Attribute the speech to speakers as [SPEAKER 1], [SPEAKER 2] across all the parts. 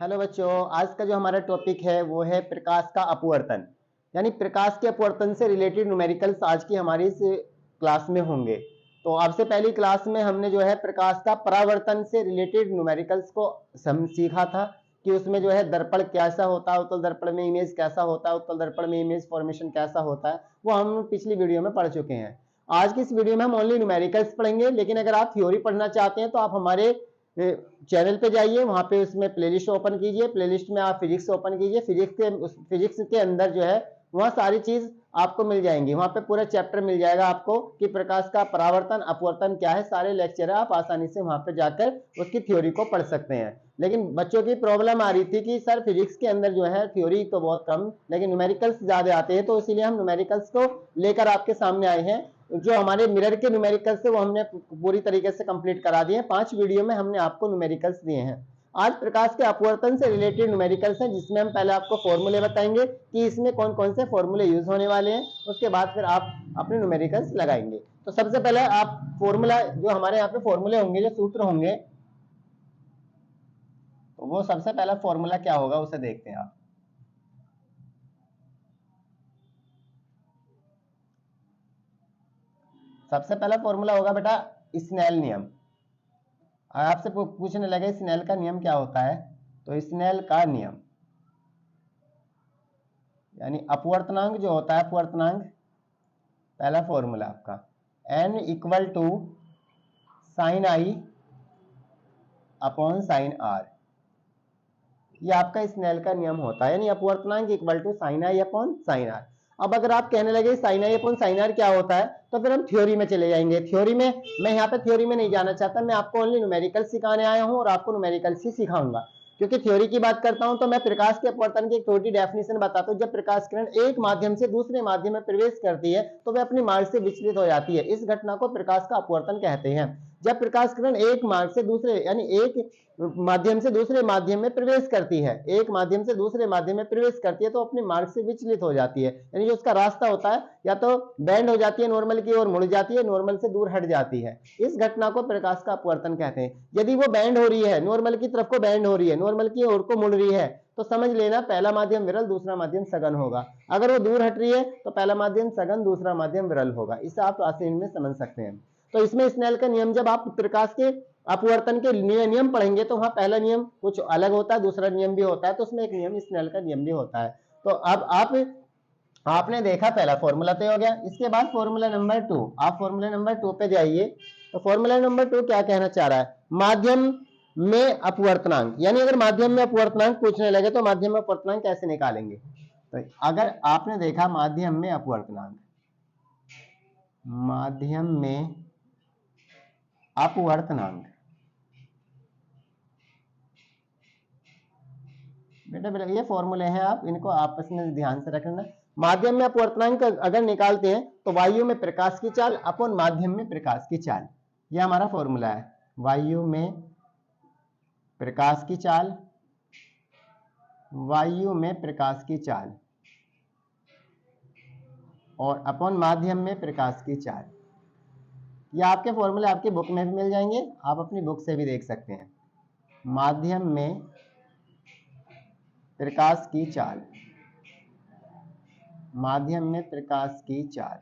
[SPEAKER 1] Hello बच्चों, आज का जो हमारा टॉपिक है वो है प्रकाश का अपवर्तन। यानी प्रकाश के अपवर्तन से रिलेटेड न्यूमेरिकल्स आज की हमारी इस क्लास में होंगे। तो आपसे पहली क्लास में हमने जो है प्रकाश का परावर्तन से रिलेटेड न्यूमेरिकल्स को सीखा था कि उसमें जो है दर्पण कैसा होता है, उत्तल दर्पण में इमेज कैसा होता है, उत्तल दर्पण में इमेज फॉर्मेशन कैसा होता है, वो हम पिछली वीडियो में पढ़ चुके हैं। आज की इस वीडियो में हम ओनली न्यूमेरिकल्स पढ़ेंगे, लेकिन अगर आप थ्योरी पढ़ना चाहते हैं तो आप हमारे चैनल पे जाइए, वहां पे उसमें प्लेलिस्ट ओपन कीजिए, प्लेलिस्ट में आप फिजिक्स ओपन कीजिए, फिजिक्स के अंदर जो है वहां सारी चीज आपको मिल जाएंगी। वहां पे पूरा चैप्टर मिल जाएगा आपको कि प्रकाश का परावर्तन अपवर्तन क्या है, सारे लेक्चर है, आप आसानी से वहां पे जाकर उसकी थ्योरी को पढ़ सकते हैं। लेकिन बच्चों की प्रॉब्लम आ रही थी कि सर फिजिक्स के अंदर जो है थ्योरी तो बहुत कम, लेकिन न्यूमेरिकल्स ज्यादा आते हैं, तो इसीलिए हम न्यूमेरिकल्स को लेकर आपके सामने आए हैं। जो हमारे मिरर के न्यूमेरिकल्स थे वो हमने पूरी तरीके से कंप्लीट करा दिए हैं। 5 वीडियो में हमने आपको न्यूमेरिकल्स दिए हैं। आज प्रकाश के अपवर्तन से रिलेटेड न्यूमेरिकल्स हैं, जिसमें हम पहले आपको फॉर्मूले बताएंगे कि इसमें कौन कौन से फॉर्मूले यूज होने वाले हैं, उसके बाद फिर आप अपने न्यूमेरिकल्स लगाएंगे। तो सबसे पहले आप फॉर्मूला, जो हमारे यहाँ पे फॉर्मूले होंगे, जो सूत्र होंगे, तो वो सबसे पहला फॉर्मूला क्या होगा उसे देखते हैं आप। सबसे पहला फॉर्मूला होगा बेटा स्नेल नियम। आपसे पूछने लगे स्नेल का नियम क्या होता है, तो स्नेल का नियम यानी अपवर्तनांक जो होता है, अपवर्तनांक पहला फॉर्मूला आपका n equal to sine i upon sine r, ये आपका स्नेल का नियम होता है। यानी अपवर्तनांक equal to sine i upon sine r. अब अगर आप कहने लगे sine i upon sine r क्या होता है, तो फिर हम थ्योरी में चले जाएंगे। थ्योरी में मैं यहाँ पे थ्योरी में नहीं जाना चाहता, मैं आपको ओनली न्यूमेरिकल सिखाने आया हूँ और आपको न्यूमेरिकल ही सिखाऊंगा। क्योंकि थ्योरी की बात करता हूं तो मैं प्रकाश के अपवर्तन की एक छोटी डेफिनेशन बताता हूं। जब प्रकाश किरण एक माध्यम से दूसरे माध्यम में प्रवेश करती है तो वह अपनी मार्ग से विचलित हो जाती है। इस घटना को प्रकाश का अपवर्तन कहते हैं। जब प्रकाश किरण एक मार्ग से दूसरे यानी एक माध्यम से दूसरे माध्यम में प्रवेश करती है, एक माध्यम से दूसरे माध्यम में प्रवेश करती है, तो अपने मार्ग से विचलित हो जाती है। यानी जो उसका रास्ता होता है या तो बैंड हो जाती है, नॉर्मल की ओर मुड़ जाती है, नॉर्मल से दूर हट जाती है। इस घटना को प्रकाश का अपवर्तन कहते हैं। यदि वो बैंड हो रही है, नॉर्मल की तरफ को बैंड हो रही है, नॉर्मल की ओर को मुड़ रही है, तो समझ लेना पहला माध्यम विरल, दूसरा माध्यम सघन होगा। अगर वो दूर हट रही है तो पहला माध्यम सघन, दूसरा माध्यम विरल होगा। इसे आप आसानी में समझ सकते हैं। तो इसमें स्नेल का नियम, जब आप प्रकाश के अपवर्तन के नियम पढ़ेंगे तो वहां पहला नियम कुछ अलग होता है, दूसरा नियम भी होता है, तो उसमें एक नियम स्नेल का नियम भी होता है। तो अब आपने देखा पहला फॉर्मूला तो हो गया। इसके बाद फॉर्मूला नंबर 2, आप फॉर्मूला नंबर 2 पे जाइए। तो फॉर्मूला नंबर 2 क्या कहना चाह रहा है, माध्यम में अपवर्तनांक। यानी अगर माध्यम में अपवर्तनांक पूछने लगे तो माध्यम में अपवर्तनांक कैसे निकालेंगे। तो अगर आपने देखा माध्यम में अपवर्तनांक, माध्यम में अपवर्तनांक, बेटा ये फॉर्मूले हैं, आप इनको आपस में ध्यान से रखना। माध्यम में अपवर्तनांक अगर निकालते हैं तो वायु में प्रकाश की चाल अपन माध्यम में प्रकाश की चाल, ये हमारा फॉर्मूला है। वायु में प्रकाश की चाल, वायु में प्रकाश की चाल और अपन माध्यम में प्रकाश की चाल। ये आपके फॉर्मूले आपकी बुक में भी मिल जाएंगे, आप अपनी बुक से भी देख सकते हैं। माध्यम में प्रकाश की चाल, माध्यम में प्रकाश की चाल।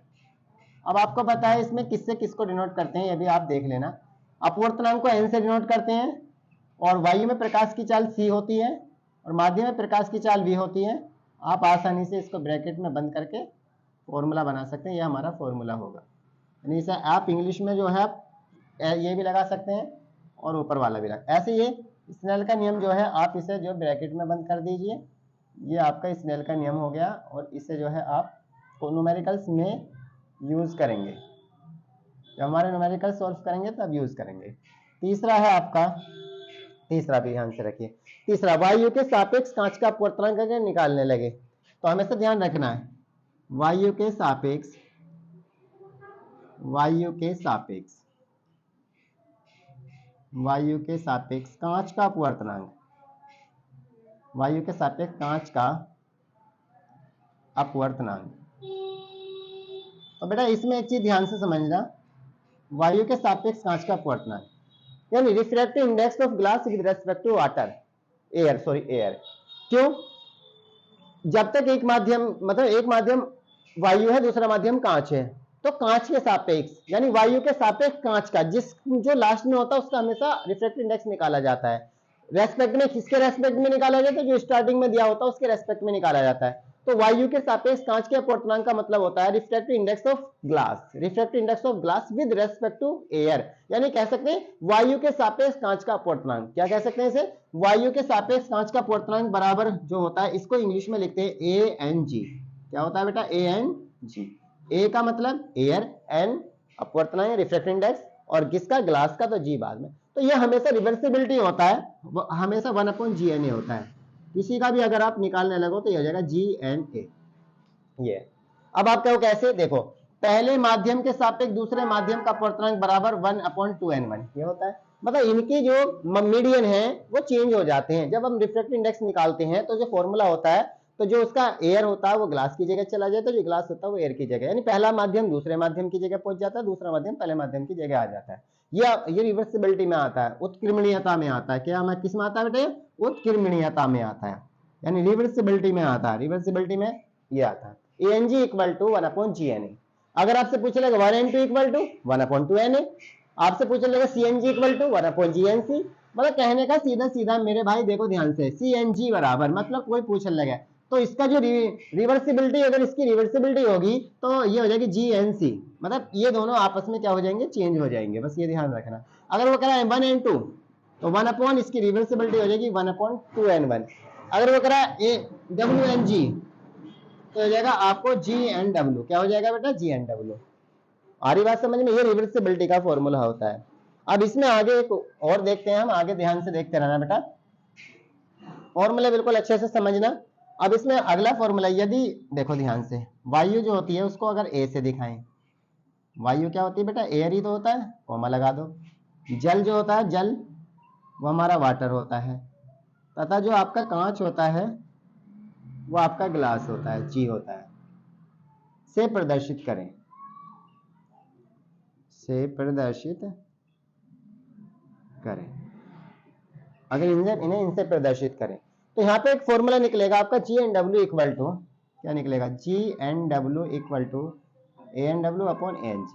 [SPEAKER 1] अब आपको पता है इसमें किससे किसको डिनोट करते हैं, ये भी आप देख लेना। अपवर्तनांक को एन से डिनोट करते हैं और वायु में प्रकाश की चाल सी होती है और माध्यम में प्रकाश की चाल वी होती है। आप आसानी से इसको ब्रैकेट में बंद करके फॉर्मूला बना सकते हैं, ये हमारा फॉर्मूला होगा। यानी इसे आप इंग्लिश में जो है ये भी लगा सकते हैं और ऊपर वाला भी लगा। ऐसे ये स्नेल का नियम जो है आप इसे जो ब्रैकेट में बंद कर दीजिए, ये आपका स्नेल का नियम हो गया और इसे जो है आप न्यूमेरिकल्स में यूज करेंगे, जब हमारे न्यूमेरिकल सॉल्व करेंगे तब यूज करेंगे। तीसरा है आपका, तीसरा भी ध्यान से रखिए, तीसरा वायु के सापेक्ष कांच का अपवर्तनांक अगर निकालने लगे तो हमेशा ध्यान रखना है वायु के सापेक्ष, वायु के सापेक्ष, वायु के सापेक्ष कांच का अपवर्तनांक, वायु के सापेक्ष कांच का अपवर्तनांक। तो बेटा इसमें एक चीज ध्यान से समझना, वायु के सापेक्ष कांच का अपवर्तनांक यानी refractive index of glass with respect to water. Air, sorry air. क्यों? जब तक एक माध्यम, मतलब एक माध्यम वायु है, दूसरा माध्यम कांच है, तो कांच के सापेक्ष यानी वायु के सापेक्ष कांच का जिस जो लास्ट में होता है उसका हमेशा रिफ्रैक्टिव इंडेक्स निकाला जाता है। रेस्पेक्ट में किसके रेस्पेक्ट में निकाला जाता है? जो स्टार्टिंग में दिया होता है उसके रेस्पेक्ट में निकाला जाता है। तो वायु के सापेक्ष कांच के अपवर्तनांक का मतलब होता है refractive index of glass, refractive index of glass with respect to air. यानी कह सकते हैं वायु के सापेक्ष कांच का अपवर्तनांक। क्या कह सकते हैं इसे? वायु के सापेक्ष कांच का अपवर्तनांक बराबर जो होता है, इसको इंग्लिश में लिखते हैं ए एन जी। क्या होता है बेटा? A N G. ए का मतलब एयर, एन अपवर्तनांक रिफ्रैक्टिव इंडेक्स, और किसका? ग्लास का, तो जी बाद में। तो ये हमेशा रिवर्सिबिलिटी होता है, हमेशा 1/GNA होता है। किसी का भी अगर आप निकालने लगो तो ये हो जाएगा GNA। ये अब आप कहो कैसे? देखो, पहले माध्यम के सापेक्ष दूसरे माध्यम का अपवर्तनांक बराबर 1/2n1 ये होता है। मतलब इनके जो मीडियन है वो चेंज हो जाते हैं। जब हम रिफ्रैक्टिव इंडेक्स निकालते हैं तो जो फॉर्मूला होता है, तो जो उसका एयर होता है वो ग्लास की जगह चला जाता है, जो ग्लास होता है वो एयर की जगह, यानी पहला माध्यम दूसरे माध्यम की जगह पहुंच जाता है, दूसरा माध्यम पहले माध्यम की जगह आ जाता है। ये रिवर्सिबिलिटी में आता है, उत्क्रमणीयता में आता है। क्या किस में आता है बेटे? उत्क्रमणीयता में आता है, यानी रिवर्सिबिलिटी में आता है। रिवर्सिबिलिटी में ये आता है ANG इक्वल टू 1/GNA। अगर आपसे पूछ लेगा 1N2 इक्वल टू 1/2NA, आपसे पूछ लेगा CNG इक्वल टू 1/GNC। मतलब कहने का सीधा सीधा मेरे भाई देखो ध्यान से, CNG बराबर, मतलब कोई पूछ लगे तो इसका जो रिवर्सिबिलिटी, अगर इसकी रिवर्सिबिलिटी होगी तो ये हो जाएगी GNC। मतलब ये दोनों आपस में क्या हो जाएंगे? चेंज हो जाएंगे, बस ये ध्यान रखना। अगर वो कह रहा है 1N2 तो 1 इसकी रिवर्सिबिलिटी हो जाएगी 1/2N1। अगर वो कह रहा है WNG तो हो जाएगा आपको GNW। क्या हो जाएगा बेटा? GNW। आ रही बात समझ में? ये रिवर्सिबिलिटी का फॉर्मूला होता है। अब इसमें आगे एक और देखते हैं हम, आगे ध्यान से देखते रहना बेटा, फॉर्मूला बिल्कुल अच्छे से समझना। अब इसमें अगला फॉर्मूला, यदि देखो ध्यान से, वायु जो होती है उसको अगर ए से दिखाएं, वायु क्या होती है बेटा? एयर ही तो होता है, कॉमा लगा दो। जल जो होता है, जल वो हमारा वाटर होता है, तथा जो आपका कांच होता है वो आपका ग्लास होता है, जी होता है। से प्रदर्शित करें, से प्रदर्शित करें। अगर इन्हें इनसे प्रदर्शित करें तो यहाँ पे एक फॉर्मूला निकलेगा आपका GNW इक्वल टू, क्या निकलेगा? GNW equal to ANW upon ANG।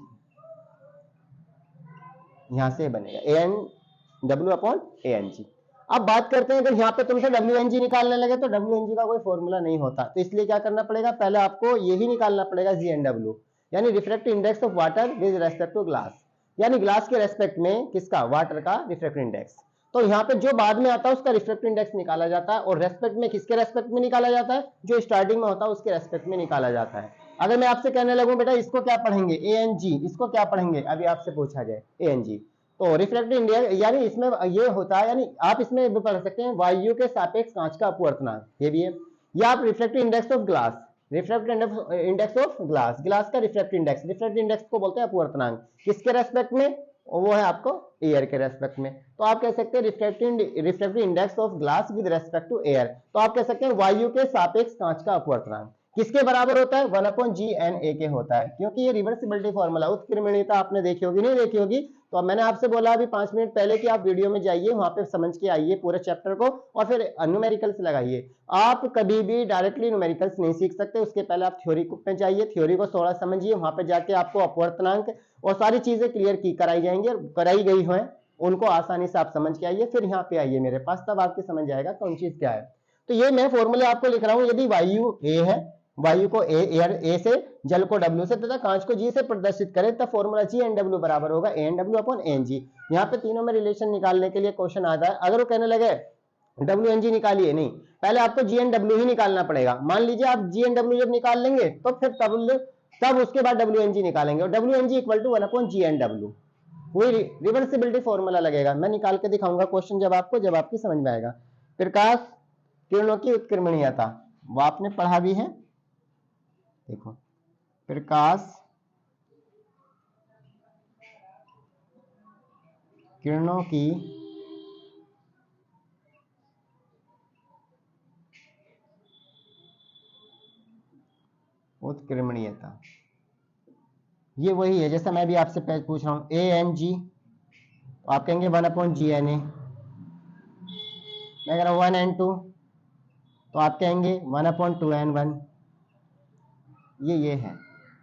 [SPEAKER 1] यहां से बनेगा ANW अपॉन ANG। अब बात करते हैं, अगर यहाँ पे तुमसे WNG निकालने लगे तो WNG का कोई फॉर्मूला नहीं होता, तो इसलिए क्या करना पड़ेगा? पहले आपको यही निकालना पड़ेगा GNW, यानी refractive index of water with respect to glass, यानी ग्लास के रेस्पेक्ट में किसका? वाटर का रिफ्रैक्टिव इंडेक्स। तो यहाँ पे जो बाद में आता है उसका रिफ्रैक्टिव इंडेक्स निकाला जाता है, और रेस्पेक्ट में किसके रेस्पेक्ट में निकाला जाता है? जो स्टार्टिंग में होता है उसके रेस्पेक्ट में निकाला जाता है। अगर मैं आपसे कहने लगूं बेटा इसको क्या पढ़ेंगे? ANG, इसको क्या पढ़ेंगे? अभी आपसे पूछा जाए ANG, तो रिफ्रैक्टिव इंडेक्स, यानी इसमें ये होता है, यानी आप इसमें भी पढ़ सकते हैं वायु के सापेक्ष कांच का अपवर्तनांक, ये भी है। या आप refractive index of glass, refractive index of glass, glass का रिफ्रैक्टिव इंडेक्स, रिफ्रैक्टिव इंडेक्स को बोलते हैं अपवर्तनांक, किसके रेस्पेक्ट में? वो है आपको एयर के रेस्पेक्ट में। तो आप कह सकते हैं refractive index of glass with respect to air, तो आप कह सकते हैं वायु के सापेक्ष कांच का अपवर्तनांक किसके बराबर होता है? 1/GNA के होता है, क्योंकि ये रिवर्सिबिलिटी फॉर्मूला, उत्क्रमणीयता आपने देखी होगी, नहीं देखी होगी तो अब मैंने आपसे बोला अभी 5 मिनट पहले कि आप वीडियो में जाइए, वहां पे समझ के आइए पूरे चैप्टर को, और फिर न्यूमेरिकल्स लगाइए। आप कभी भी डायरेक्टली न्यूमेरिकल्स नहीं सीख सकते, उसके पहले आप थ्योरी पे जाइए, थ्योरी को थोड़ा समझिए, वहां पे जाके आपको अपवर्तनांक और सारी चीजें क्लियर की कराई जाएंगी, और कराई गई है उनको आसानी से आप समझ के आइए, फिर यहाँ पे आइए मेरे पास, तब आपको समझ आएगा कौन चीज क्या है। तो ये मैं फॉर्मूले आपको लिख रहा हूं, यदि वायु ए है, वायु को एयर ए से, जल को W से तथा कांच को G से प्रदर्शित करें, तब फॉर्मूला GNW बराबर होगा ANW अपॉन ANG। यहाँ पे तीनों में रिलेशन निकालने के लिए क्वेश्चन आता है। अगर वो कहने लगे WNG निकालिए, नहीं, पहले आपको GNW ही निकालना पड़ेगा। मान लीजिए आप GNW जब निकाल लेंगे तो फिर तब उसके बाद WNG निकालेंगे, और WNG इक्वल टू 1/GNW, वही रिवर्सिबिलिटी फॉर्मूला लगेगा। मैं निकाल के दिखाऊंगा क्वेश्चन जब आपकी समझ में आएगा। प्रकाश किरणों की उत्क्रमणीयता वो आपने पढ़ा भी है, देखो, प्रकाश किरणों की उत्क्रमणीयता, ये वही है जैसा मैं भी आपसे पूछ रहा हूं ANG, तो आप कहेंगे 1/GNA। मैं कह रहा हूँ 1n2, तो आप कहेंगे 1/2n1, ये है।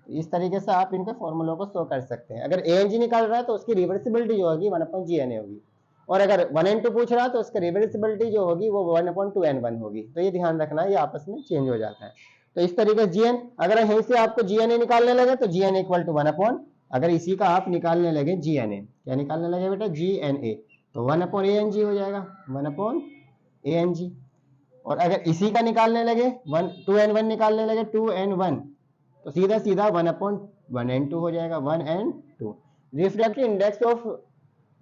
[SPEAKER 1] इस तरीके से आप इनके फॉर्मूलों को शो कर सकते हैं। अगर ANG निकाल रहा है तो उसकी रिवर्सिबिलिटी जो होगी 1/GNA होगी, और अगर 1n2 पूछ रहा है तो उसकी रिवर्सिबिलिटी जो होगी वो 1/2n1 होगी। तो ये ध्यान रखना, ये आपस में चेंज हो जाता है। तो इस तरीके से GN, अगर यहीं से आपको GNA निकालने लगे तो GN इक्वल टू 1/, अगर इसी का आप निकालने लगे GNA, क्या निकालने लगे बेटा, GNA, तो 1/ANG हो जाएगा, 1/ANG। और अगर इसी का निकालने लगे 2n1 निकालने लगे 2n1, तो सीधा सीधा 1/1n2 हो जाएगा, 1n2। Refractive index of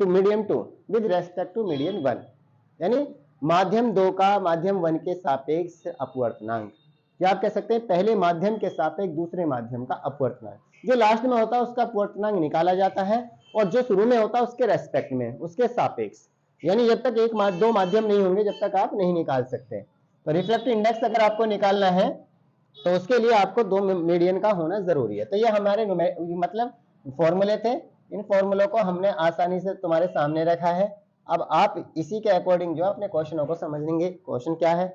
[SPEAKER 1] two medium 2 with respect to medium 1, यानी माध्यम 2 का माध्यम 1 के सापेक्ष अपवर्तनांक, या आप कह सकते हैं पहले माध्यम के सापेक्ष दूसरे माध्यम का अपवर्तनांक। जो लास्ट में होता है उसका अपवर्तनांक निकाला जाता है, और जो शुरू में होता है उसके रेस्पेक्ट में, उसके सापेक्ष, यानी जब तक दो माध्यम नहीं होंगे जब तक आप नहीं निकाल सकते। तो रिफ्रैक्टिव इंडेक्स अगर आपको निकालना है तो उसके लिए आपको दो मीडियन का होना जरूरी है। तो ये हमारे मतलब फॉर्मूले थे, इन फॉर्मूलों को हमने आसानी से तुम्हारे सामने रखा है। अब आप इसी के अकॉर्डिंग जो अपने क्वेश्चनों को समझ लेंगे। क्वेश्चन क्या है,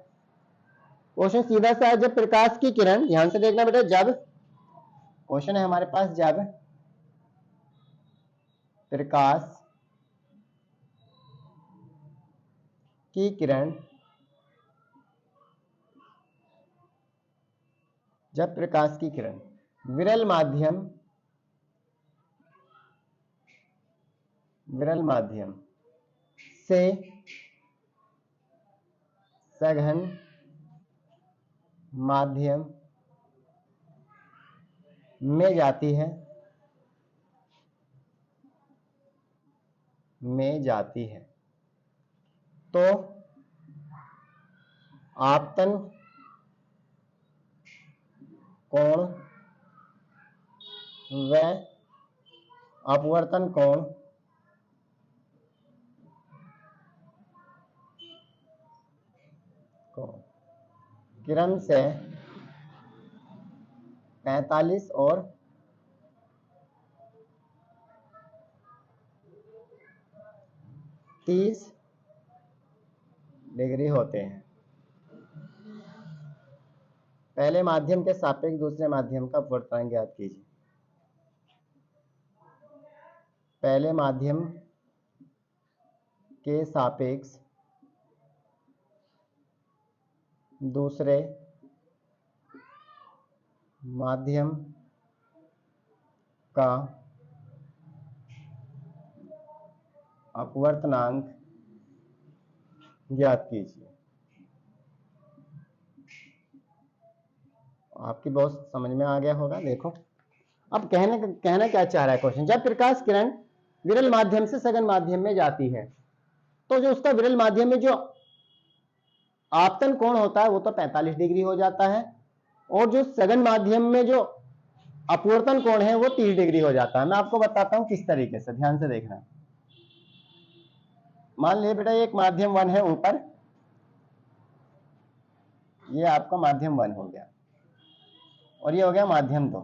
[SPEAKER 1] क्वेश्चन सीधा सा है, जब प्रकाश की किरण, ध्यान से देखना बेटा, जब क्वेश्चन है हमारे पास, जब प्रकाश की किरण, जब प्रकाश की किरण विरल माध्यम से सघन माध्यम में जाती है, तो आपतन कोण व अपवर्तन कोण किरण से 45 और 30 डिग्री होते हैं। पहले माध्यम के सापेक्ष दूसरे माध्यम का अपवर्तनांक ज्ञात कीजिए। पहले माध्यम के सापेक्ष दूसरे माध्यम का अपवर्तनांक ज्ञात कीजिए। आपकी बहुत समझ में आ गया होगा। देखो अब कहना क्या चाह रहा है क्वेश्चन, जब प्रकाश किरण विरल माध्यम से सघन माध्यम में जाती है तो जो उसका विरल माध्यम में जो आपतन कोण होता है वो तो 45 डिग्री हो जाता है, और जो सघन माध्यम में जो अपवर्तन कोण है वो 30 डिग्री हो जाता है। मैं आपको बताता हूं किस तरीके से, ध्यान से देखना। मान लिया बेटा एक माध्यम 1 है ऊपर, ये आपका माध्यम 1 हो गया, और ये हो गया माध्यम 2।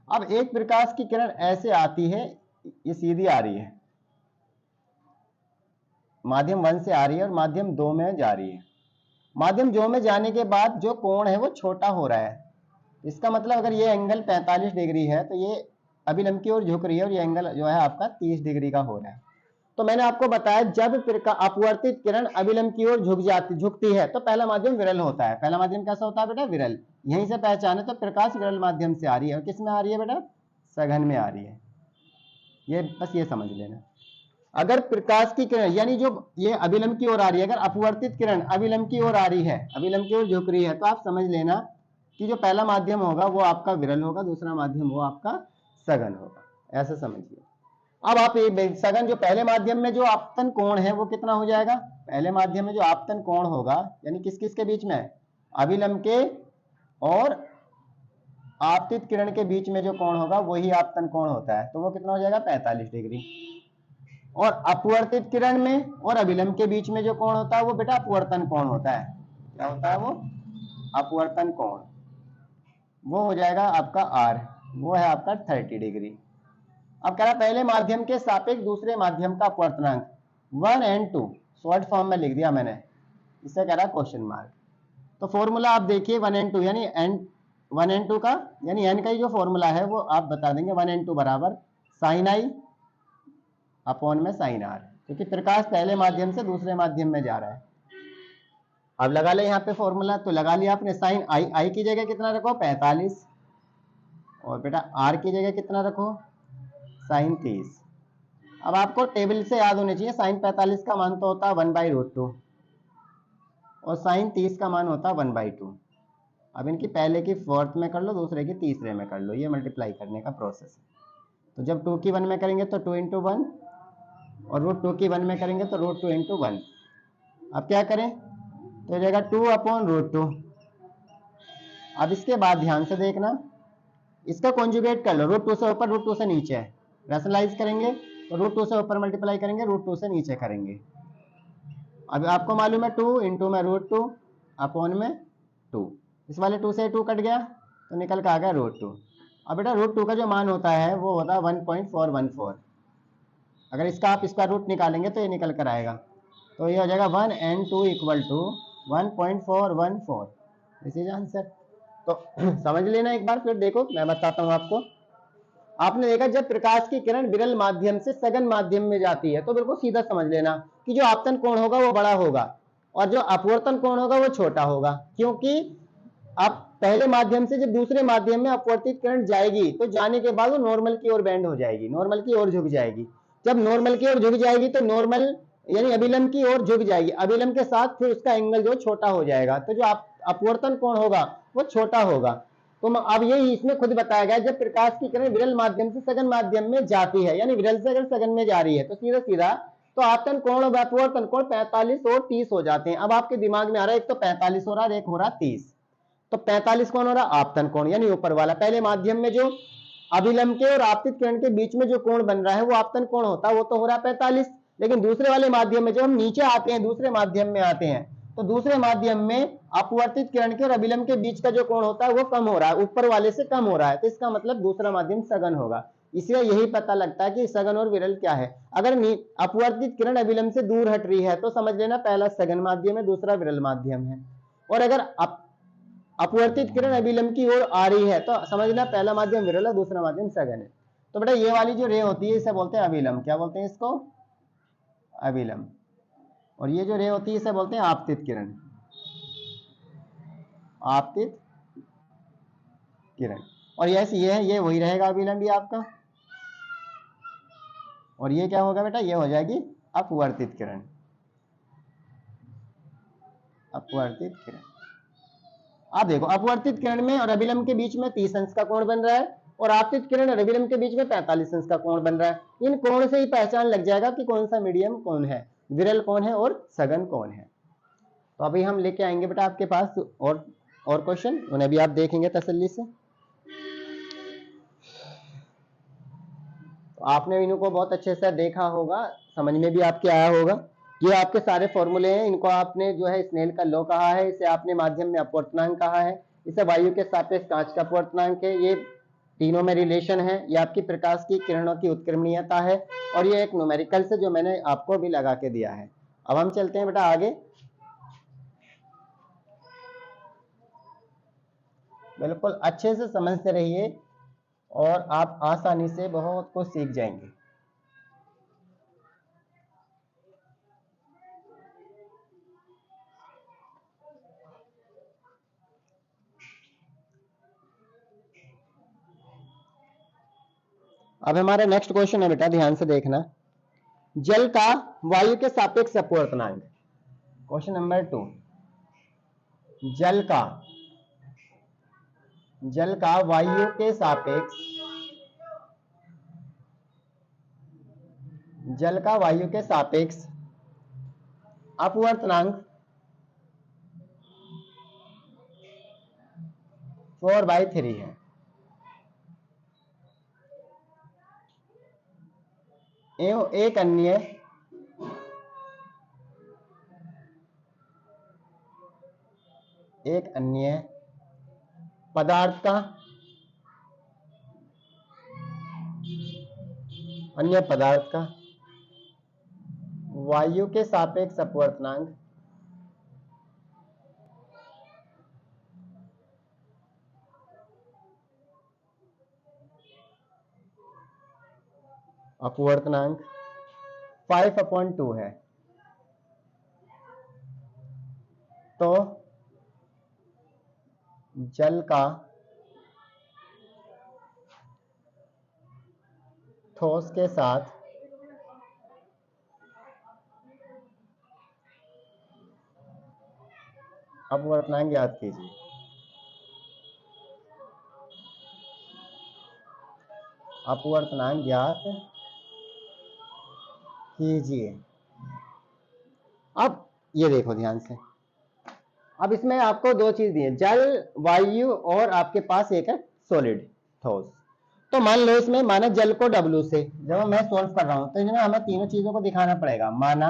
[SPEAKER 1] अब एक प्रकाश की किरण ऐसे आती है, ये सीधी आ रही है, माध्यम 1 से आ रही है और माध्यम 2 में जा रही है। माध्यम 2 में जाने के बाद जो कोण है वो छोटा हो रहा है। इसका मतलब अगर ये एंगल 45 डिग्री है तो ये अभिलंब की ओर झुक रही है, और ये एंगल जो है आपका 30 डिग्री का हो रहा है। तो मैंने आपको बताया जब अपवर्तित किरण अभिलंब की ओर झुकती है तो पहला माध्यम विरल होता है। पहला माध्यम कैसा होता है बेटा, विरल। यहीं से पहचाने तो प्रकाश विरल माध्यम से आ रही है, और किस में आ रही है बेटा, सघन में आ रही है। ये बस ये समझ लेना। अगर प्रकाश की किरण यानी जो ये अभिलंब की ओर आ रही है, अगर अपवर्तित किरण अभिलंब की ओर आ रही है, अभिलंब की ओर झुक रही है, तो आप समझ लेना कि जो पहला माध्यम होगा वो आपका विरल होगा, दूसरा माध्यम वो आपका सघन होगा। ऐसा समझिए। अब आप ये सघन, जो पहले माध्यम में जो आपतन कोण है वो कितना हो जाएगा, पहले माध्यम में जो आपतन कोण होगा यानी किस किस के बीच में, अभिलंब के और आपतित किरण के बीच में जो कोण होगा वही आपतन कोण होता है, तो वो कितना हो जाएगा, 45 डिग्री। और अपवर्तित किरण में और अभिलंब के बीच में जो कोण होता है वो बेटा अपवर्तन कोण होता है। क्या होता है वो, अपवर्तन कोण। वो हो जाएगा आपका R, वो है आपका 30 डिग्री। अब कह रहा पहले माध्यम के सापेक्ष दूसरे माध्यम का अपवर्तनांक 1 and 2 शॉर्ट फॉर्म में लिख दिया मैंने, इसे कह रहा क्वेश्चन मार्क। तो फॉर्मूला आप देखिए 1 and 2 यानी n 1 and 2 का यानी n का ही जो फॉर्मूला है वो आप बता देंगे 1 and 2 बराबर साइन आई अपॉन में साइन आर, क्योंकि प्रकाश पहले माध्यम से दूसरे माध्यम में जा रहा है। अब लगा ले यहाँ पे फॉर्मूला, तो लगा लिया आपने साइन आई, आई की जगह कितना रखो 45 और बेटा आर की जगह कितना रखो साइन 30। अब आपको टेबल से याद होने चाहिए साइन 45 का मान तो होता है 1/√2 और साइन 30 का मान होता है 1/2। अब इनकी पहले की फोर्थ में कर लो, दूसरे की तीसरे में कर लो, ये मल्टीप्लाई करने का प्रोसेस है। तो जब 2 की 1 में करेंगे तो 2 × 1 और √2 की 1 में करेंगे तो √2 × 1। अब क्या करें तो हो जाएगा 2/√2। अब इसके बाद ध्यान से देखना, इसका कॉन्जुगेट कर लो, √2 से ऊपर √2 से नीचे है, रैशनलाइज करेंगे तो √2 से ऊपर मल्टीप्लाई करेंगे, √2 से नीचे करेंगे। अब आपको मालूम है 2 × में √2 अपॉन में 2, इस वाले 2 से 2 कट गया तो निकल के आ गया √2। अब बेटा √2 का जो मान होता है वो होता है 1.414। अगर इसका आप इसका रूट निकालेंगे तो ये निकल कर आएगा, तो ये हो जाएगा 1 and 2 = 1.414। This is answer. तो समझ लेना एक बार, फिर देखो मैं बताता हूं आपको। आपने देखा जब प्रकाश की किरण विरल माध्यम से सघन माध्यम में जाती है तो बिल्कुल सीधा समझ लेना कि जो आपतन कोण होगा वो बड़ा होगा और जो अपवर्तन कोण होगा वो छोटा होगा, क्योंकि आप पहले माध्यम से जब दूसरे माध्यम में अपवर्तित किरण जाएगी तो जाने के बाद वो नॉर्मल की ओर बेंड हो जाएगी, नॉर्मल की ओर झुक जाएगी। जब नॉर्मल की ओर झुक जाएगी तो नॉर्मल यानी अभिलंब की ओर झुक जाएगी, अभिलंब के साथ फिर उसका एंगल जो छोटा हो जाएगा, तो जो अपवर्तन कोण होगा वो छोटा होगा। तो अब यही इसमें खुद बताया गया, जब प्रकाश की किरण विरल माध्यम से सघन माध्यम में जाती है, यानी विरल से अगर सघन में जा रही है तो सीधा सीधा तो आपतन कोण और अपवर्तन कोण 45 और 30 हो जाते हैं। अब आपके दिमाग में आ रहा है एक तो 45 हो रहा है, एक हो रहा 30, तो 45 कौन हो रहा आपतन कोण यानी ऊपर वाला। पहले माध्यम में जो अभिलंब के और आपतित किरण के बीच में जो कोण बन रहा है वो आपतन कोण होता है, वो तो हो रहा है 45। लेकिन दूसरे वाले माध्यम में जब हम नीचे आते हैं, दूसरे माध्यम में आते हैं, तो दूसरे माध्यम में अपवर्तित किरण के और अभिलंब के बीच का जो कोण होता है वो कम हो रहा है, ऊपर वाले से कम हो रहा है, तो इसका मतलब दूसरा माध्यम सघन होगा। इसलिए यही पता लगता है कि सघन और विरल क्या है। अगर अपवर्तित किरण अभिलंब से दूर हट रही है तो समझ लेना पहला सघन माध्यम है, दूसरा विरल माध्यम है। और अगर अपवर्तित किरण अभिलंब की ओर आ रही है तो समझना पहला माध्यम विरल है, दूसरा माध्यम सघन है। तो बेटा ये वाली जो रे होती है इसे बोलते हैं अभिलंब। क्या बोलते हैं इसको? अभिलंब। और ये जो रे होती है इसे बोलते हैं आपतित किरण, आपतित किरण। और ये है, ये वही रहेगा अभिलंब भी आपका। और ये क्या होगा बेटा? ये हो जाएगी अपवर्तित किरण, अपवर्तित किरण। आप देखो अपवर्तित किरण में और अभिलंब के बीच में 30 अंश का कोण बन रहा है और आपतित किरण और अभिलंब के बीच में 45 अंश का कोण बन रहा है। इन कोण से ही पहचान लग जाएगा कि कौन सा मीडियम कौन है, विरल कौन है और सघन कौन है। तो अभी हम लेके आएंगे बेटा आपके पास और क्वेश्चन, उन्हें भी आप देखेंगे तसल्ली से। तो आपने इनको बहुत अच्छे से देखा होगा, समझ में भी आपके आया होगा। ये आपके सारे फॉर्मूले हैं, इनको आपने जो है स्नेल का लॉ कहा है, इसे आपने माध्यम में अपवर्तनांक कहा है, इसे वायु के सापेक्ष कांच का अपवर्तनांक है, ये तीनों में रिलेशन है, ये आपकी प्रकाश की किरणों की उत्क्रमणीयता है और ये एक न्यूमेरिकल से जो मैंने आपको भी लगा के दिया है। अब हम चलते हैं बेटा आगे। बिल्कुल अच्छे से समझते रहिए और आप आसानी से बहुत कुछ सीख जाएंगे। अब हमारा नेक्स्ट क्वेश्चन है बेटा, ध्यान से देखना, जल का वायु के सापेक्ष अपवर्तनांक। क्वेश्चन नंबर 2, जल का वायु के सापेक्ष, जल का वायु के सापेक्ष अपवर्तनांक 4/3 है। एवं एक अन्य पदार्थ का अन्य पदार्थ का वायु के सापेक्ष अपवर्तनांक अपवर्तनांक 5/2 है, तो जल का ठोस के साथ अपवर्तनांक ज्ञात कीजिए। अपवर्तनांक ज्ञात कीजिए। अब ये देखो ध्यान से, अब इसमें आपको दो चीज दी है, जल, वायु और आपके पास एक है सॉलिड ठोस। तो मान लो इसमें माना जल को W से, जब मैं सॉल्व कर रहा हूं तो इसमें हमें तीनों चीजों को दिखाना पड़ेगा। माना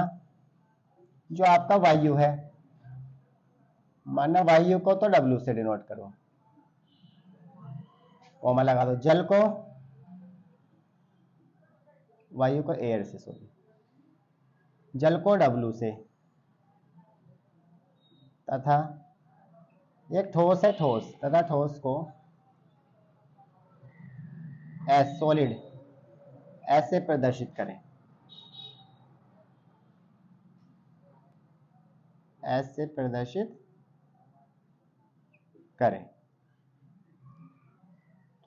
[SPEAKER 1] जो आपका वायु है, माना वायु को तो W से डिनोट करो, कॉमा लगा दो, जल को, वायु को एयर से, सॉरी, जल को W से, तथा एक ठोस है ठोस, तथा ठोस को एस, सॉलिड, ऐसे प्रदर्शित करें, ऐसे प्रदर्शित करें।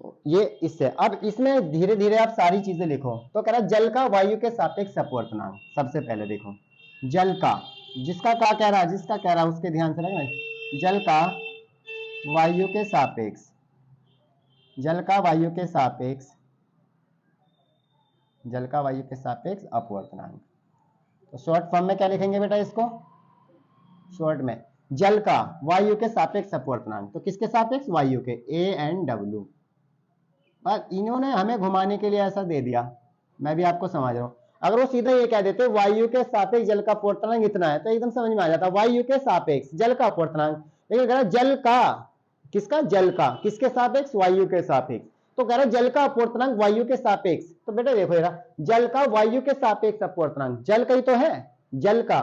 [SPEAKER 1] तो ये इससे, अब इसमें धीरे धीरे आप सारी चीजें लिखो। तो कह रहा जल का वायु के सापेक्ष अपवर्तनांक, सबसे पहले देखो जल का, जिसका क्या कह रहा है, जिसका कह रहा है उसके ध्यान से रखना, जल का वायु के सापेक्ष, जल का वायु के सापेक्ष, जल का वायु के सापेक्ष अपवर्तनांक। तो शॉर्ट फॉर्म में क्या लिखेंगे बेटा इसको, शॉर्ट में जल का वायु के सापेक्ष अपवर्तनांक, तो किसके सापेक्ष, वायु के, A&W। पर इन्होंने हमें घुमाने के लिए ऐसा दे दिया, मैं भी आपको समझ रहा हूं। अगर वो सीधा ये कह देते वायु के सापेक्ष जल का अपवर्तनांक इतना है, तो एकदम समझ में आ जाता, वायु के सापेक्ष जल का अपवर्तनांक। लेकिन कह रहा जल का, किसका, जल का, किसके सापेक्ष, वायु के सापेक्ष। तो कह रहा जल का अपवर्तनांक वायु के सापेक्ष, तो बेटा देखो यार, जल का वायु के सापेक्ष अपवर्तनांक, जल का ही तो है, जल का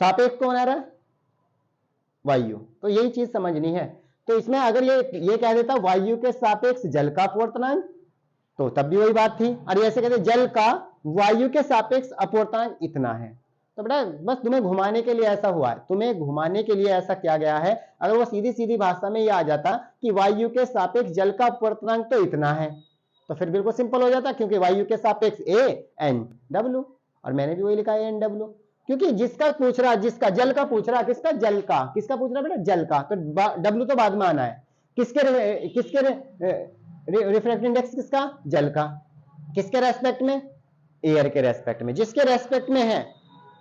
[SPEAKER 1] सापेक्ष कौन आ रहा है, वायु। तो यही चीज समझनी है। तो इसमें अगर ये कह देता वायु के सापेक्ष जल का अपवर्तनांक, तो तब भी वही बात थी। और ऐसे कहते जल का वायु के सापेक्ष अपवर्तनांक इतना है। तो बेटा बस तुम्हें घुमाने के लिए ऐसा हुआ है, तुम्हें घुमाने के लिए ऐसा किया गया है। अगर वो सीधी सीधी भाषा में ये आ जाता कि वायु के सापेक्ष जल का अपवर्तनांक तो इतना है, तो फिर बिल्कुल सिंपल हो जाता, क्योंकि वायु के सापेक्ष A&W, और मैंने भी वही लिखा A&W, क्योंकि जिसका पूछ रहा, जिसका जल का पूछ रहा, किसका, जल का, किसका पूछ रहा बेटा, जल का, तो W तो बाद में आना है। किसके रिफ्रैक्टिव इंडेक्स किसका, जल का, किसके रेस्पेक्ट में, एयर के रेस्पेक्ट में। जिसके रेस्पेक्ट में है,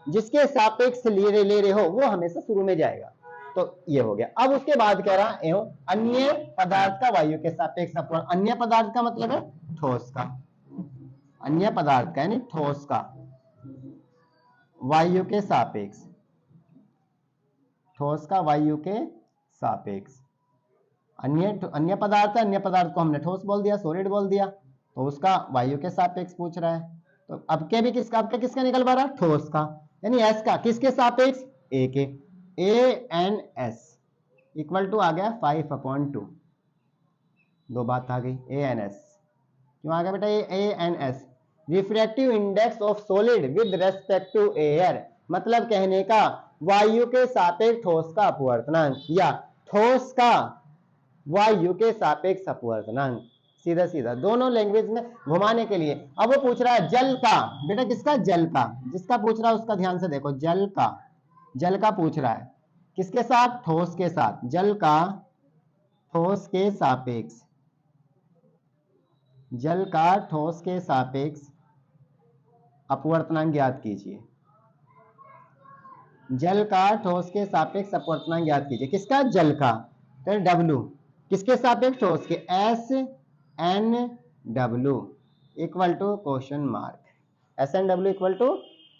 [SPEAKER 1] जिसके सापेक्ष ले रहे हो, वो हमेशा शुरू में जाएगा। तो ये हो गया। अब उसके बाद कह रहा एवं अन्य पदार्थ का वायु के सापेक्ष अपवर्तनांक। अन्य पदार्थ का मतलब है ठोस का, अन्य पदार्थ का यानी ठोस का वायु के सापेक्ष, ठोस का वायु के सापेक्ष। अन्य पदार्थ है, अन्य पदार्थ को हमने ठोस बोल दिया, सॉलिड बोल दिया, तो उसका वायु के सापेक्ष पूछ रहा है। तो अब के भी किसका, अब किसका निकल पा रहा, ठोस का, यानी एस का, किसके सापेक्ष, ए के, ANS इक्वल टू आ गया 5/2। दो बात आ गई, ANS क्यों आ गया बेटा, ANS refractive index of solid with respect to air, मतलब कहने का वायु के सापेक्ष ठोस का अपवर्तनांक, या ठोस का वायु के सापेक्ष अपवर्तनांक। सीधा सीधा दोनों लैंग्वेज में घुमाने के लिए। अब वो पूछ रहा है जल का, बेटा किसका, जल का, जिसका पूछ रहा है उसका ध्यान से देखो, जल का, जल का पूछ रहा है, किसके साथ, ठोस के साथ, जल का ठोस के सापेक्ष, जल का ठोस के सापेक्ष अपवर्तनांक ज्ञात कीजिए, जल का ठोस के सापेक्ष अपवर्तनांक ज्ञात कीजिए। किसका, जल का, तो W, किसके सापेक्ष, ठोस के, SNW equal to question mark, SNW equal to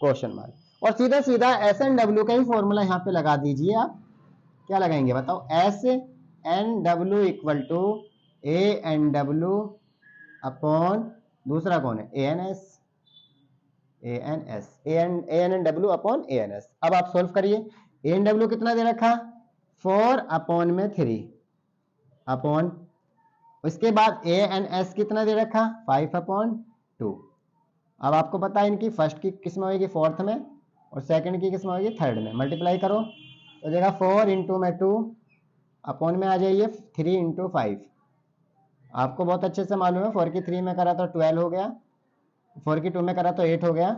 [SPEAKER 1] question mark. और सीधा सीधा SNW का ही फॉर्मूला यहां पे लगा दीजिए आप। क्या लगाएंगे बताओ, SNW equal to ANW upon दूसरा कौन है, ANS। ANS, ANW upon ANS। अब आप सोल्व करिए। ANW कितना दे रखा, 4 अपॉन में 3 अपॉन, उसके बाद ANS कितना दे रखा, 5 अपॉन 2। अब आपको पता है इनकी फर्स्ट की किस में होगी, फोर्थ में, और सेकंड की किस में होगी, थर्ड में। मल्टीप्लाई करो तो देगा 4 इंटू में 2 अपॉन में आ जाइए 3 इंटू 5। आपको बहुत अच्छे से मालूम है 4 की 3 में करा तो 12 हो गया, 4 की 2 में करा तो 8 हो गया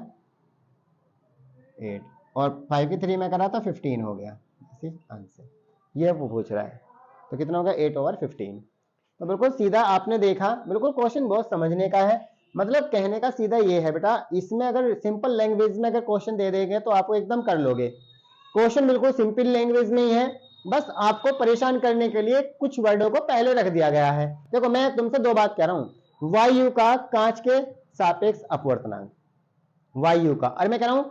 [SPEAKER 1] 8, और 5 की 3 में करा तो 15 हो गया। आंसर ये वो पूछ रहा है, तो कितना होगा 8/15। तो बिल्कुल सीधा आपने देखा, बिल्कुल क्वेश्चन बहुत समझने का है। मतलब कहने का सीधा ये है बेटा, इसमें अगर सिंपल लैंग्वेज में अगर क्वेश्चन दे देंगे तो आपको एकदम कर लोगे। क्वेश्चन बिल्कुल सिंपल लैंग्वेज में ही है, बस आपको परेशान करने के लिए कुछ वर्डों को पहले रख दिया गया है। देखो मैं तुमसे दो बात कह रहा हूं, वायु का कांच के सापेक्ष अपवर्तनांक, वायु का, और मैं कह रहा हूं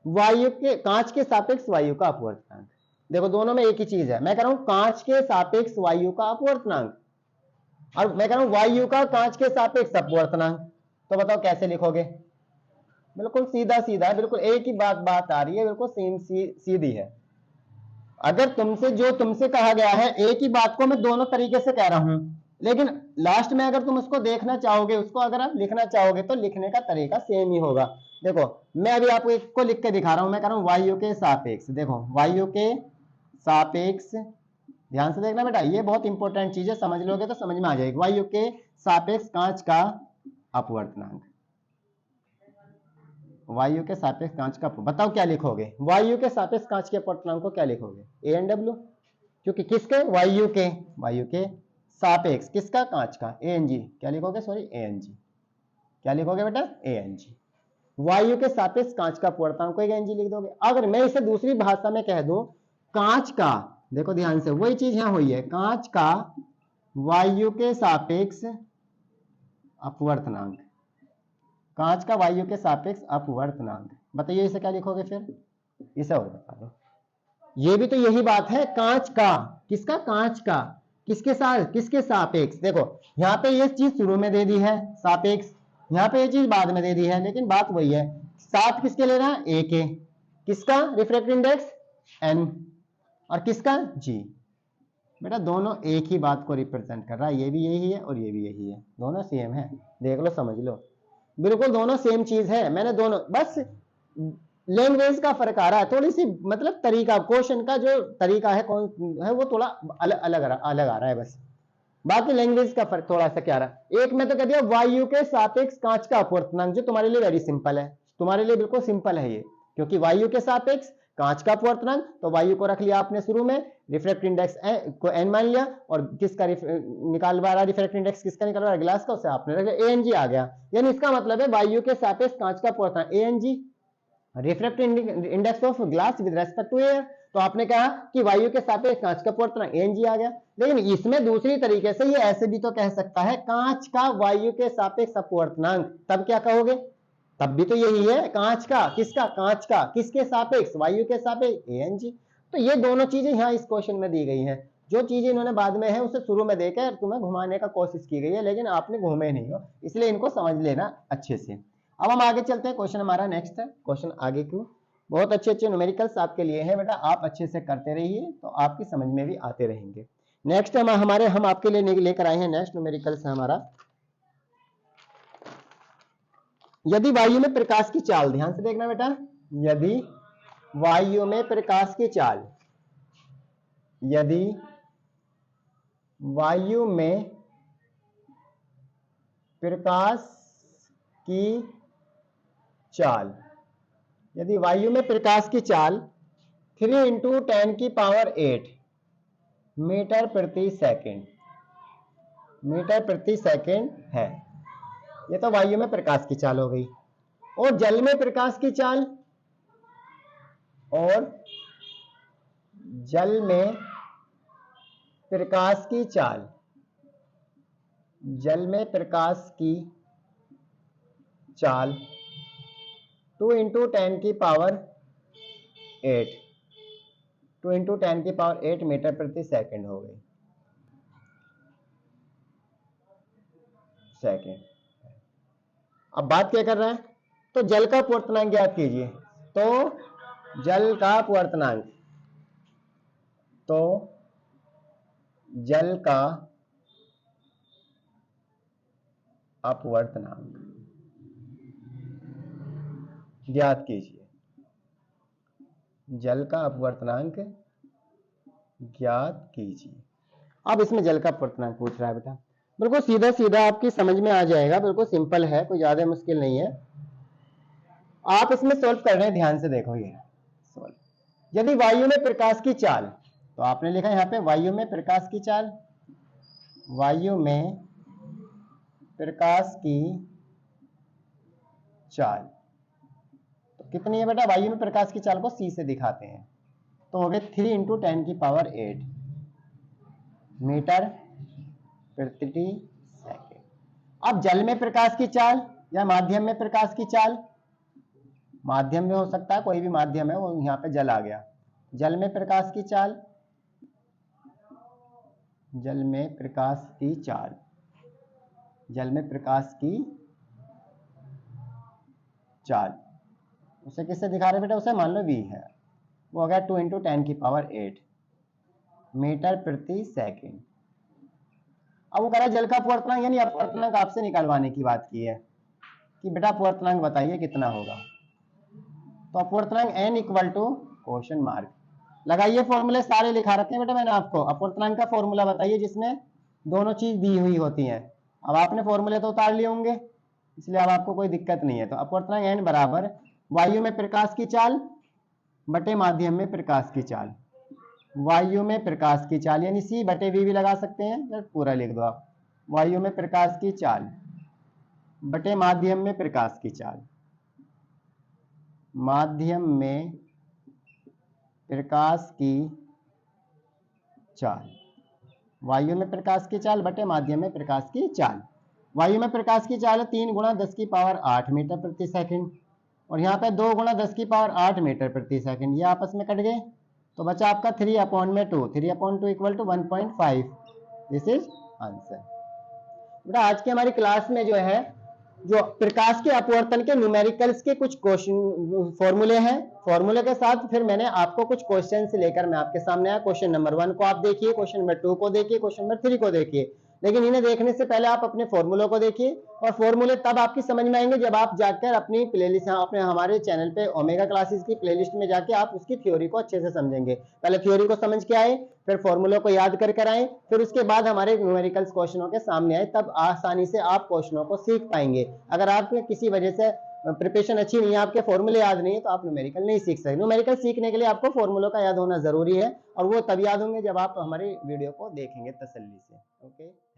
[SPEAKER 1] वायु के कांच के सापेक्ष वायु का अपवर्तनांक। देखो दोनों में एक ही चीज है, मैं कह रहा हूं कांच के सापेक्ष वायु का अपवर्तनांक, और मैं कह रहा हूं वायु का कांच के सापेक्ष अपवर्तनांक। तो बताओ कैसे लिखोगे, बिल्कुल सीधा सीधा, बिल्कुल एक ही बात आ रही है, बिल्कुल सेम सीधी है। अगर तुमसे जो तुमसे कहा गया है एक ही बात को मैं दोनों तरीके से कह रहा हूं, लेकिन लास्ट में अगर तुम उसको देखना चाहोगे, उसको अगर आप लिखना चाहोगे तो लिखने का तरीका सेम ही होगा। देखो मैं अभी आपको एक को लिख के दिखा रहा हूं, मैं कह रहा हूं वायु के सापेक्ष, देखो वायु के सापेक्ष, ध्यान से देखना बेटा, ये बहुत इंपॉर्टेंट चीज है, समझ लोगे तो समझ में आ जाएगी। वायु के सापेक्ष कांच का अपवर्तनांक, वायु के सापेक्ष कांच का, बताओ क्या लिखोगे, वायु के सापेक्ष कांच के अपवर्तनांक को क्या लिखोगे, ANW, क्योंकि किसके, वायु के सापेक्ष किसका, कांच का, ANG, क्या लिखोगे, सॉरी ANG, क्या लिखोगे बेटा, ANG। वायु के सापेक्ष कांच का अपवर्तनांक को ANG लिख दोगे। अगर मैं इसे दूसरी भाषा में कह दूं, कांच का, देखो ध्यान से वही चीज यहां हुई है, कांच का वायु के सापेक्ष अपवर्तनांक, कांच का वायु के सापेक्ष अपवर्तनांक, बताइए इसे क्या लिखोगे फिर, इसे और बता दो। ये भी तो यही बात है, कांच का, किसका, कांच का, किसके साथ, किसके सापेक्ष। देखो यहाँ पे ये चीज शुरू में दे दी है सापेक्ष, यहाँ पे ये चीज बाद में दे दी है, लेकिन बात वही है, सात किसके ले रहा है, A के, किसका, रिफ्रैक्टिव इंडेक्स N, और किसका, G। बेटा दोनों एक ही बात को रिप्रेजेंट कर रहा है, ये भी यही है और ये भी यही है, दोनों सेम है, देख लो समझ लो, बिल्कुल दोनों सेम चीज है। मैंने दोनों, बस लैंग्वेज का फर्क आ रहा है, थोड़ी सी मतलब तरीका, क्वेश्चन का जो तरीका है कौन है वो थोड़ा अलग आ रहा है बस, बाकी लैंग्वेज का फर्क थोड़ा सा क्या रहा है। एक में तो कह दिया वायु के सापेक्ष कांच का अपवर्तनांक, जो तुम्हारे लिए वेरी सिंपल है, तुम्हारे लिए बिल्कुल सिंपल है ये, क्योंकि वायु के सापेक्ष कांच का अपवर्तनांक, तो वायु को रख लिया आपने शुरू में, रिफ्रैक्टिव इंडेक्स को n मान लिया, और किसका निकालवा रहा रिफ्रैक्टिव इंडेक्स, किसका निकाल रहा ग्लास का, उसे आपने रख लिया, ANG आ गया। यानी इसका मतलब है वायु के सापेक्ष कांच का अपवर्तनांक ANG, refractive index of glass with respect to air, तो आपने कहा कि वायु के सापेक्ष कांच का अपवर्तनांक ANG आ गया। लेकिन इसमें दूसरी तरीके से ये ऐसे भी तो कह सकता है, कांच का वायु के सापेक्ष अपवर्तनांक, तब क्या कहोगे, तब भी तो यही है, कांच का, किसका, कांच का, किसके सापेक्ष, वायु के सापेक्ष ANG। तो ये दोनों चीजें यहाँ इस क्वेश्चन में दी गई हैं, जो चीजें इन्होंने बाद में है उसे शुरू में देकर तुम्हें घुमाने का कोशिश की गई है, लेकिन आपने घूमे नहीं हो, इसलिए इनको समझ लेना अच्छे से। अब हम आगे चलते हैं, क्वेश्चन हमारा नेक्स्ट है, क्वेश्चन आगे क्यों, बहुत अच्छे अच्छे न्यूमेरिकल्स आपके लिए हैं बेटा, आप अच्छे से करते रहिए तो आपकी समझ में भी आते रहेंगे। नेक्स्ट हम आपके लिए लेकर आए हैं, नेक्स्ट न्यूमेरिकल्स है हमारा, यदि वायु में प्रकाश की चाल, ध्यान से देखना बेटा, यदि वायु में प्रकाश की चाल, यदि वायु में प्रकाश की चाल, यदि वायु में प्रकाश की चाल 3 × 10⁸ मीटर प्रति सेकंड, मीटर प्रति सेकंड है, ये तो वायु में प्रकाश की चाल हो गई। और जल में प्रकाश की चाल, और जल में प्रकाश की चाल, जल में प्रकाश की चाल 2 × 10⁸, 2 × 10⁸ मीटर प्रति सेकंड हो गई, सेकंड। अब बात क्या कर रहा है, तो जल का अपवर्तनांक ज्ञात कीजिए। तो जल का अपवर्तनांक, तो जल का अपवर्तनांक ज्ञात कीजिए। जल का अपवर्तनांक ज्ञात कीजिए। अब इसमें जल का अपवर्तनांक पूछ रहा है बेटा, बिल्कुल सीधा सीधा आपकी समझ में आ जाएगा, बिल्कुल सिंपल है, कोई ज्यादा मुश्किल नहीं है। आप इसमें सोल्व कर रहे हैं, ध्यान से देखो ये सोल्व। यदि वायु में प्रकाश की चाल, तो आपने लिखा यहाँ पे वायु में प्रकाश की चाल, वायु में प्रकाश की चाल तो कितनी है बेटा? वायु में प्रकाश की चाल को c से दिखाते हैं, तो हो गए 3 इंटू 10 की पावर 8 मीटर प्रति सेकेंड। अब जल में प्रकाश की चाल या माध्यम में प्रकाश की चाल, माध्यम में हो सकता है, कोई भी माध्यम है, वो यहाँ पे जल आ गया। जल में प्रकाश की चाल, जल में प्रकाश की चाल, जल में प्रकाश की चाल उसे किससे दिखा रहे बेटा? उसे मान लो v है, वो हो गया 2 इंटू 10 की पावर 8 मीटर प्रति सेकेंड। अब वो कह रहा है जल का अपवर्तनांक, यानी अपवर्तनांक आपसे निकालवाने की बात की है कि बेटा अपवर्तनांक बताइए कितना होगा। तो अपवर्तनांक n equal to question mark लगाइए, फॉर्मूले सारे लिखा रखे हैं बेटा मैंने आपको। अपवर्तनांक का फॉर्मूला बताइए जिसमें दोनों चीज दी हुई होती हैं। अब आपने फॉर्मूले तो उतार लिए होंगे, इसलिए अब आपको कोई दिक्कत नहीं है। तो अपवर्तनांक n बराबर वायु में प्रकाश की चाल बटे माध्यम में प्रकाश की चाल, वायु में प्रकाश की चाल यानी c बटे v भी लगा सकते हैं, पूरा लिख दो आप। वायु में प्रकाश की चाल बटे माध्यम में प्रकाश की चाल, माध्यम में प्रकाश की चाल, वायु में प्रकाश की चाल बटे माध्यम में प्रकाश की चाल। वायु में प्रकाश की चाल 3 गुणा 10 की पावर 8 मीटर प्रति सेकंड, और यहाँ पे 2 गुणा 10 की पावर 8 मीटर प्रति सेकंड, ये आपस में कट गए, तो बचा आपका 3/2, 3/2 equal to 1.5। This is answer. बेटा आज की हमारी क्लास में जो है, जो प्रकाश के अपवर्तन के न्यूमेरिकल्स के कुछ क्वेश्चन फॉर्मूले हैं, फॉर्मूले के साथ फिर मैंने आपको कुछ क्वेश्चन लेकर मैं आपके सामने आया। क्वेश्चन नंबर 1 को आप देखिए, क्वेश्चन नंबर 2 को देखिए, क्वेश्चन नंबर 3 को देखिए, लेकिन इन्हें देखने से पहले आप अपने फॉर्मूलों को देखिए, और फॉर्मूले तब आपकी समझ में आएंगे जब आप जाकर अपनी प्लेलिस्ट, अपने हमारे चैनल पे ओमेगा क्लासेस की प्लेलिस्ट में जाके आप उसकी थ्योरी को अच्छे से समझेंगे। पहले थ्योरी को समझ के आए, फिर फॉर्मूलों को याद कर आए, फिर उसके बाद हमारे न्यूमेरिकल्स क्वेश्चनों के सामने आए, तब आसानी से आप क्वेश्चनों को सीख पाएंगे। अगर आपने किसी वजह से प्रिपरेशन अच्छी नहीं है, आपके फॉर्मूले याद नहीं है, तो आप न्यूमेरिकल नहीं सीख सकते। न्यूमेरिकल सीखने के लिए आपको फॉर्मूलों का याद होना जरूरी है, और वो तब याद होंगे जब आप हमारी वीडियो को देखेंगे तसल्ली से। ओके।